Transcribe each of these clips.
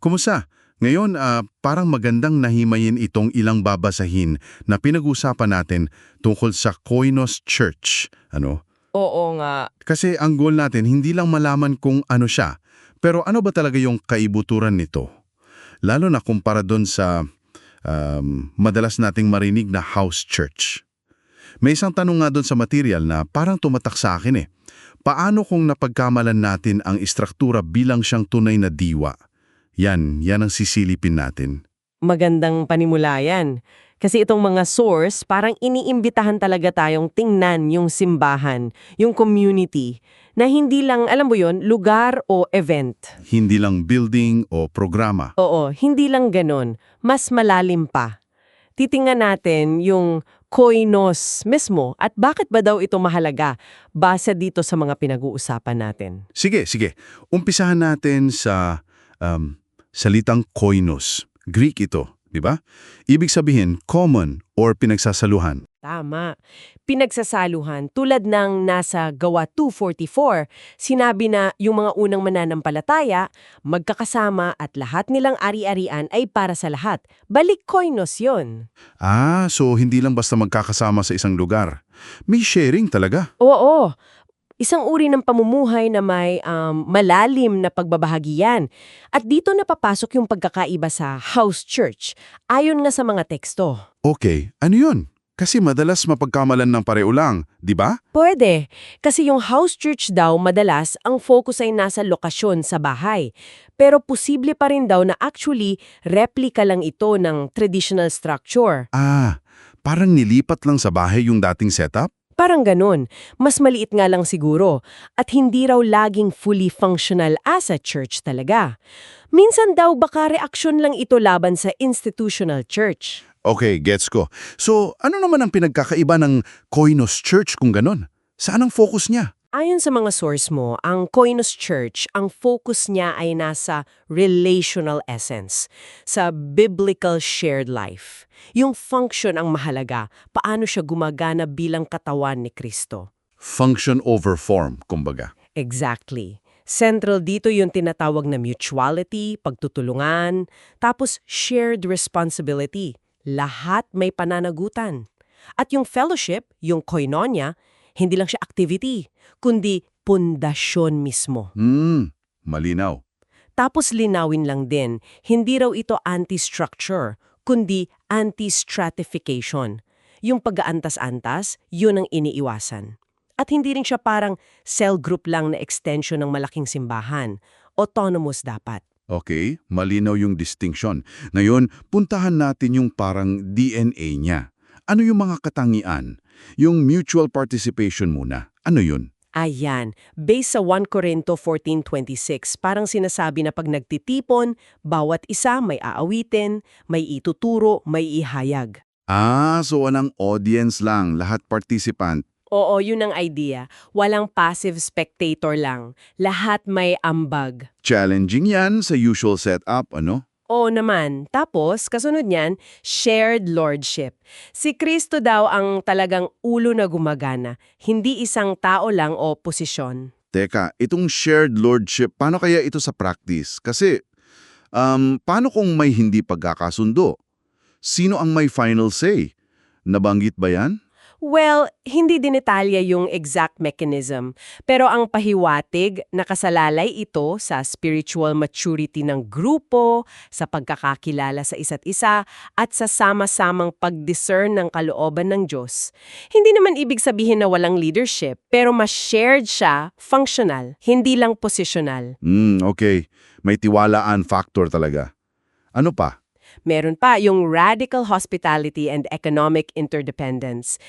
Kumusta? Ngayon, parang magandang nahimayin itong ilang babasahin na pinag-usapan natin tungkol sa Koinos Church. Ano? Oo nga. Kasi ang goal natin, hindi lang malaman kung ano siya, pero ano ba talaga yung kaibuturan nito? Lalo na kumpara doon sa madalas nating marinig na house church. May isang tanong nga doon sa material na parang tumatak sa akin eh. Paano kung napagkamalan natin ang istruktura bilang siyang tunay na diwa? Yan ang sisilipin natin. Magandang panimula yan. Kasi itong mga source, parang iniimbitahan talaga tayong tingnan yung simbahan, yung community, na hindi lang, alam mo yon, lugar o event. Hindi lang building o programa. Oo, hindi lang ganon. Mas malalim pa. Titingnan natin yung koinos mismo at bakit ba daw ito mahalaga base dito sa mga pinag-uusapan natin. Sige. Umpisahan natin sa salitang koinos. Greek ito, di ba? Ibig sabihin, common or pinagsasaluhan. Tama. Pinagsasaluhan tulad ng nasa Gawa 2:44, sinabi na yung mga unang mananampalataya, magkakasama at lahat nilang ari-arian ay para sa lahat. Balik koinos yun. So hindi lang basta magkakasama sa isang lugar. May sharing talaga. Oo. Isang uri ng pamumuhay na may malalim na pagbabahagian. At dito napapasok yung pagkakaiba sa house church, ayon nga sa mga teksto. Okay, ano yun? Kasi madalas mapagkamalan ng pareo lang, di ba? Pwede, kasi yung house church daw madalas ang focus ay nasa lokasyon sa bahay. Pero posible pa rin daw na actually replika lang ito ng traditional structure. Parang nilipat lang sa bahay yung dating setup? Parang ganun. Mas maliit nga lang siguro. At hindi raw laging fully functional as a church talaga. Minsan daw baka reaksyon lang ito laban sa institutional church. Okay, gets ko. So, ano naman ang pinagkakaiba ng Koinos Church kung ganon? Saan ang focus niya? Ayon sa mga source mo, ang Koinos Church, ang focus niya ay nasa relational essence, sa biblical shared life. Yung function ang mahalaga, paano siya gumagana bilang katawan ni Kristo. Function over form, kumbaga. Exactly. Central dito yung tinatawag na mutuality, pagtutulungan, tapos shared responsibility. Lahat may pananagutan. At yung fellowship, yung koinonia, hindi lang siya activity, kundi pundasyon mismo. Malinaw. Tapos linawin lang din, hindi raw ito anti-structure, kundi anti-stratification. Yung pag-aantas-antas, yun ang iniiwasan. At hindi rin siya parang cell group lang na extension ng malaking simbahan. Autonomous dapat. Okay, malinaw yung distinction. Ngayon, puntahan natin yung parang DNA niya. Ano yung mga katangian? Yung mutual participation muna. Ano yun? Ayan, based sa 1 Corinto 14:26, parang sinasabi na pag nagtitipon, bawat isa may aawitin, may ituturo, may ihayag. So walang audience lang, lahat participant. Oo, yun ang idea. Walang passive spectator lang. Lahat may ambag. Challenging yan sa usual setup, ano? Oo naman. Tapos, kasunod niyan, shared lordship. Si Kristo daw ang talagang ulo na gumagana, hindi isang tao lang o posisyon. Teka, itong shared lordship, paano kaya ito sa practice? Kasi, paano kung may hindi pagkakasundo? Sino ang may final say? Nabanggit ba yan? Well, hindi dinetalya yung exact mechanism, pero ang pahiwatig, nakasalalay ito sa spiritual maturity ng grupo, sa pagkakakilala sa isa't isa, at sa sama-samang pag-discern ng kalooban ng Diyos. Hindi naman ibig sabihin na walang leadership, pero mas shared siya, functional, hindi lang positional. Okay. May tiwalaan factor talaga. Ano pa? Meron pa yung radical hospitality and economic interdependence.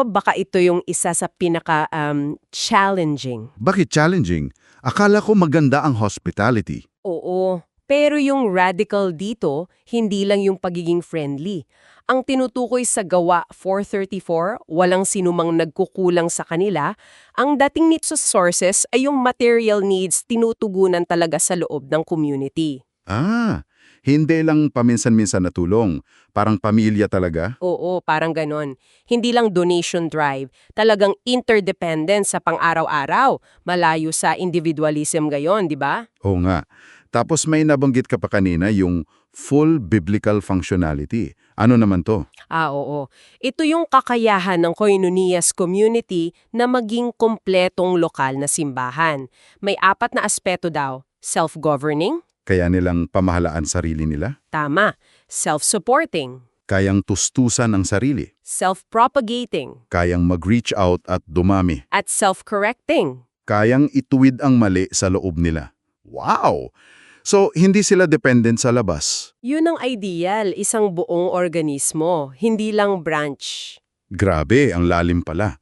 Baka ito yung isa sa pinaka-challenging. Bakit challenging? Akala ko maganda ang hospitality. Oo, pero yung radical dito, hindi lang yung pagiging friendly. Ang tinutukoy sa Gawa 4:34, walang sinumang nagkukulang sa kanila, ang dating nito sa sources ay yung material needs tinutugunan talaga sa loob ng community. Hindi lang paminsan-minsan na tulong. Parang pamilya talaga. Oo, parang ganon. Hindi lang donation drive, talagang interdependent sa pang-araw-araw, malayo sa individualism gayon, di ba? Oo nga. Tapos may nabanggit ka pa kanina yung full biblical functionality. Ano naman to? Oo. Ito yung kakayahan ng Koinonias community na maging kompletong lokal na simbahan. May 4 na aspeto daw. Self-governing, Kaya nilang pamahalaan sarili nila? tama. Self-supporting, Kayang tustusan ang sarili? self-propagating, Kayang mag-reach out at dumami? at self-correcting. Kayang ituwid ang mali sa loob nila? Wow! So, hindi sila dependent sa labas. Yun ang ideal, isang buong organismo, hindi lang branch. Grabe, ang lalim pala.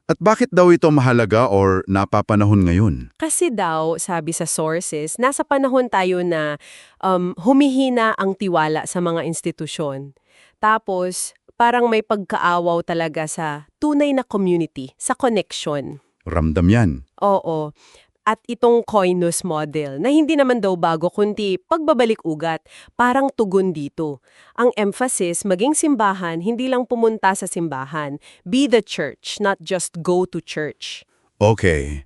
At bakit daw ito mahalaga or napapanahon ngayon? Kasi daw, sabi sa sources, nasa panahon tayo na humihina ang tiwala sa mga institusyon. Tapos, parang may pagkaawaw talaga sa tunay na community, sa connection. Ramdam yan. Oo. At itong Koinos model, na hindi naman daw bago kundi pagbabalik ugat, parang tugon dito. Ang emphasis, maging simbahan, hindi lang pumunta sa simbahan. Be the church, not just go to church. Okay.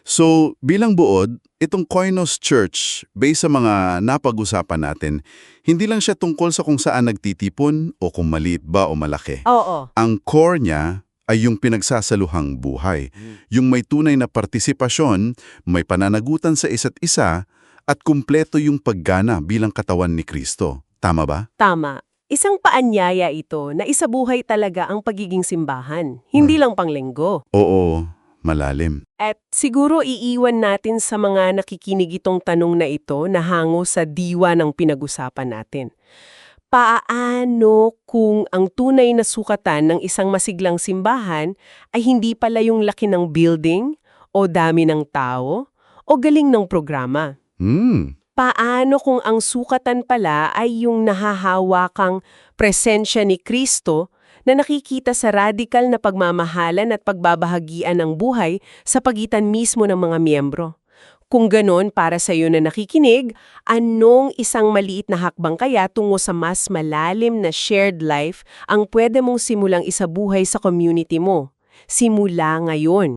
So, bilang buod, itong Koinos Church, based sa mga napag-usapan natin, hindi lang siya tungkol sa kung saan nagtitipon o kung maliit ba o malaki. Oo. Ang core niya ay yung pinagsasaluhang buhay. Yung may tunay na partisipasyon, may pananagutan sa isa't isa, at kumpleto yung paggana bilang katawan ni Kristo. Tama ba? Tama. Isang paanyaya ito na isabuhay talaga ang pagiging simbahan, hindi lang panglinggo. Oo, malalim. At siguro iiwan natin sa mga nakikinig itong tanong na ito na hango sa diwa ng pinag-usapan natin. Paano kung ang tunay na sukatan ng isang masiglang simbahan ay hindi pala yung laki ng building, o dami ng tao, o galing ng programa? Paano kung ang sukatan pala ay yung nahahawakang presensya ni Kristo na nakikita sa radikal na pagmamahalan at pagbabahagian ng buhay sa pagitan mismo ng mga miyembro? Kung ganon, para sa iyo na nakikinig, anong isang maliit na hakbang kaya tungo sa mas malalim na shared life ang pwede mong simulang isabuhay sa community mo? Simula ngayon.